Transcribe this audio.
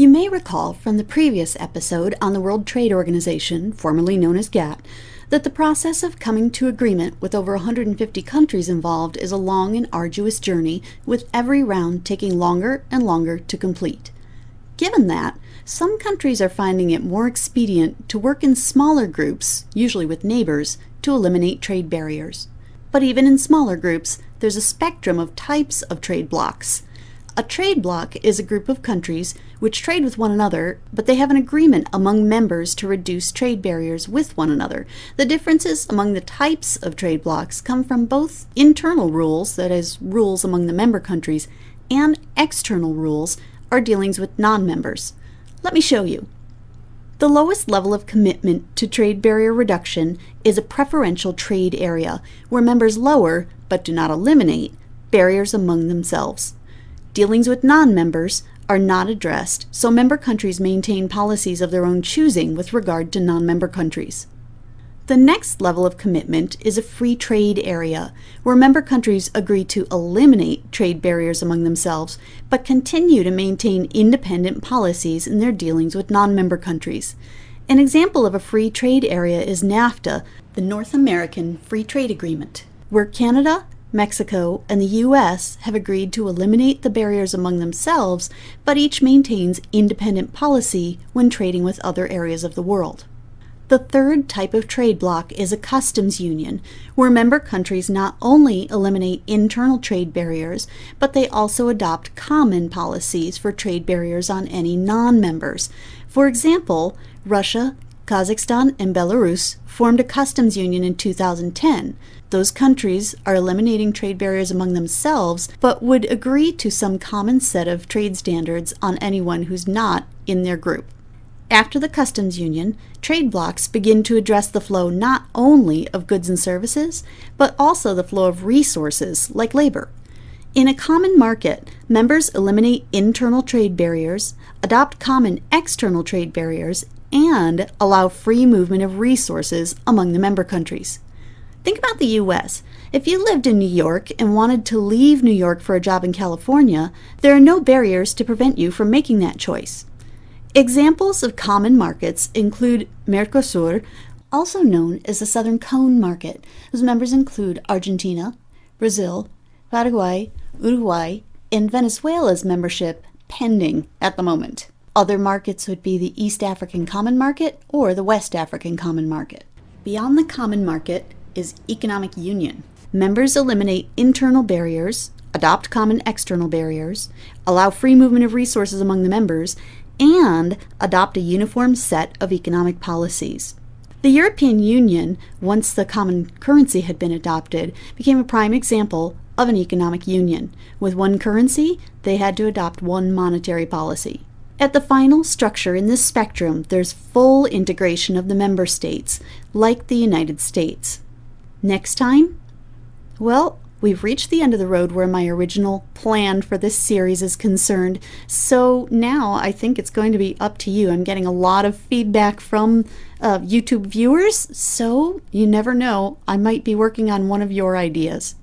You may recall from the previous episode on the World Trade Organization, formerly known as GATT, that the process of coming to agreement with over 150 countries involved is a long and arduous journey, with every round taking longer and longer to complete. Given that, some countries are finding it more expedient to work in smaller groups, usually with neighbors, to eliminate trade barriers. But even in smaller groups, there's a spectrum of types of trade blocs. A trade bloc is a group of countries which trade with one another, but they have an agreement among members to reduce trade barriers with one another. The differences among the types of trade blocs come from both internal rules, that is, rules among the member countries, and external rules, or dealings with non-members. Let me show you. The lowest level of commitment to trade barrier reduction is a preferential trade area, where members lower, but do not eliminate, barriers among themselves. Dealings with non-members are not addressed, so member countries maintain policies of their own choosing with regard to non-member countries. The next level of commitment is a free trade area, where member countries agree to eliminate trade barriers among themselves, but continue to maintain independent policies in their dealings with non-member countries. An example of a free trade area is NAFTA, the North American Free Trade Agreement, where Canada, Mexico, and the U.S. have agreed to eliminate the barriers among themselves, but each maintains independent policy when trading with other areas of the world. The third type of trade bloc is a customs union, where member countries not only eliminate internal trade barriers, but they also adopt common policies for trade barriers on any non-members. For example, Russia, Kazakhstan, and Belarus formed a customs union in 2010. Those countries are eliminating trade barriers among themselves, but would agree to some common set of trade standards on anyone who's not in their group. After the customs union, trade blocs begin to address the flow not only of goods and services, but also the flow of resources like labor. In a common market, members eliminate internal trade barriers, adopt common external trade barriers, and allow free movement of resources among the member countries. Think about the U.S. If you lived in New York and wanted to leave New York for a job in California, there are no barriers to prevent you from making that choice. Examples of common markets include Mercosur, also known as the Southern Cone Market, whose members include Argentina, Brazil, Paraguay, Uruguay, and Venezuela's membership pending at the moment. Other markets would be the East African Common Market or the West African Common Market. Beyond the Common Market is economic union. Members eliminate internal barriers, adopt common external barriers, allow free movement of resources among the members, and adopt a uniform set of economic policies. The European Union, once the common currency had been adopted, became a prime example of an economic union. With one currency, they had to adopt one monetary policy. At the final structure in this spectrum, there's full integration of the member states, like the United States. Next time? Well, we've reached the end of the road where my original plan for this series is concerned, so now I think it's going to be up to you. I'm getting a lot of feedback from YouTube viewers, so you never know, I might be working on one of your ideas.